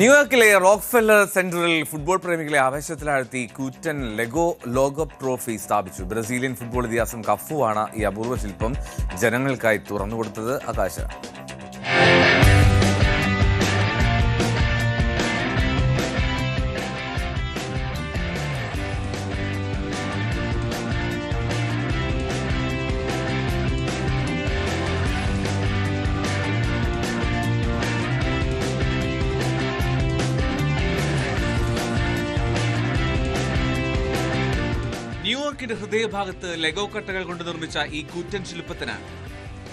ന്യൂയോർക്കിലെ റോക്ക്ഫെല്ലർ സെന്ററിൽ ഫുട്ബോൾ പ്രേമികളെ ആവേശത്തിലാഴ്ത്തി കൂറ്റൻ ലെഗോ ലോകകപ്പ് ട്രോഫി സ്ഥാപിച്ചു. ബ്രസീലിയൻ ഫുട്ബോൾ ഇതിഹാസം കഫു ആണ് ഈ അപൂർവ ശില്പം ജനങ്ങൾക്കായി തുറന്നുകൊടുത്തത്. ആകാശ ന്യൂയോർക്കിന്റെ ഹൃദയഭാഗത്ത് ലെഗോ കട്ടകൾ കൊണ്ട് നിർമ്മിച്ച ഈ കൂറ്റൻ ശില്പത്തിന്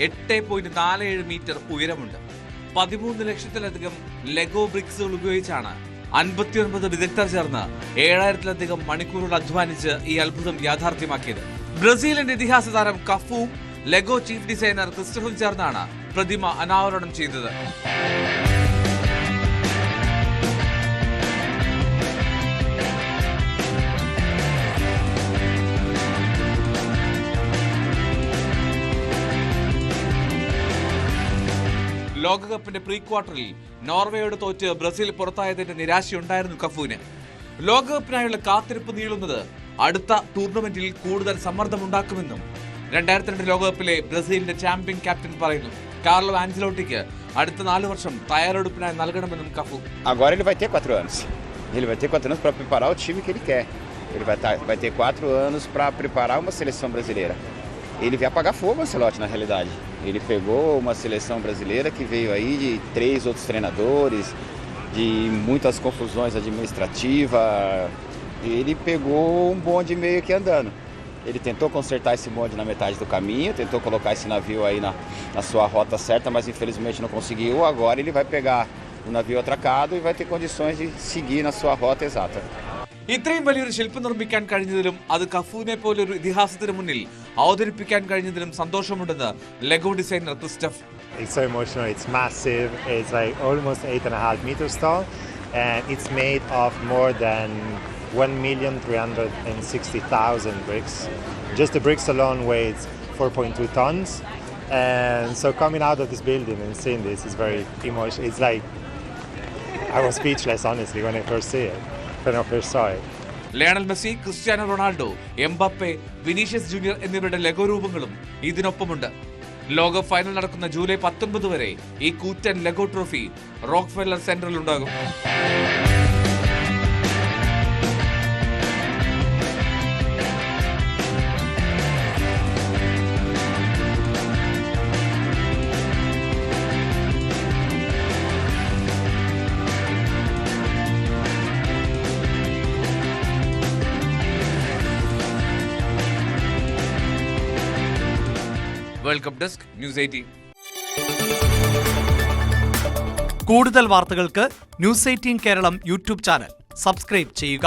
8.47 മീറ്റർ ഉയരമുണ്ട്. 13 ലക്ഷത്തിലധികം ലെഗോ ബ്രിക്സുകൾ ഉപയോഗിച്ചാണ് 59 വിദഗ്ധർ ചേർന്ന് 7000-ലധികം മണിക്കൂറുകൾ അധ്വാനിച്ച് ഈ അത്ഭുതം യാഥാർത്ഥ്യമാക്കിയത്. ബ്രസീലിന്റെ ഇതിഹാസ താരം കഫുവും ലെഗോ ചീഫ് ഡിസൈനർ ക്രിസ്റ്റഫും ചേർന്നാണ് പ്രതിമ അനാവരണം ചെയ്തത്. ലോകകപ്പിന്റെ പ്രീ ക്വാർട്ടറിൽ നോർവേയോട് തോറ്റ് ബ്രസീൽ പുറത്തായതിന്റെ നിരാശയുണ്ടായിരുന്നു കഫുവിന്. ലോകകപ്പിനായുള്ള കാത്തിരിപ്പ് നീളുന്നത് അടുത്ത ടൂർണമെന്റിൽ കൂടുതൽ സമ്മർദ്ദമുണ്ടാക്കുമെന്നും 2002 ലോകകപ്പിലെ ബ്രസീലിന്റെ ചാമ്പ്യൻ ക്യാപ്റ്റൻ പറയുന്നു. കാർലോ ആൻസലോട്ടിക്ക് അടുത്ത 4 വർഷം തയ്യാറെടുപ്പിനായി നൽകണമെന്നും Cafu. Agora ele vai ter 4 anos. Ele vai ter 4 anos para preparar o time que ele quer. Ele vai ter 4 anos para preparar uma seleção brasileira. Ele veio apagar fogo, Ancelotti, na realidade. Ele pegou uma seleção brasileira que veio aí de 3 outros treinadores, de muitas confusões administrativas. Ele pegou um bonde meio que andando. Ele tentou consertar esse bonde na metade do caminho, tentou colocar esse navio aí na sua rota certa, mas infelizmente não conseguiu. Agora ele vai pegar o navio atracado e vai ter condições de seguir na sua rota exata. ഇത്രയും വലിയൊരു ശില്പം നിർമ്മിക്കാൻ കഴിഞ്ഞതിലും അത് കഫുവിനെ പോലെ ഒരു ഇതിഹാസത്തിന് മുന്നിൽ അവതരിപ്പിക്കാൻ കഴിഞ്ഞതിലും സന്തോഷമുണ്ടെന്ന് ലെഗോ designer Christophe. It's so emotional. It's massive. It's like almost 8.5 meters tall, and it's made of more than 1,360,000 bricks. Just the bricks alone weighs 4.2 tons, and so coming out of this building and seeing this is very emotional. It's like I was speechless, honestly, when I first saw it. Lionel Messi, Cristiano Ronaldo, Mbappe, Vinicius junior എന്നിവരുടെ ലെഗോ രൂപങ്ങളും ഇതിനൊപ്പമുണ്ട്. ലോക final നടക്കുന്ന July 19 വരെ ഈ കൂറ്റൻ ലെഗോ trophy Rockefeller സെന്ററിൽ ഉണ്ടാകും. Welcome desk news 18. കൂടുതൽ വാർത്തകൾക്ക് news 18 Keralam YouTube channel subscribe ചെയ്യുക.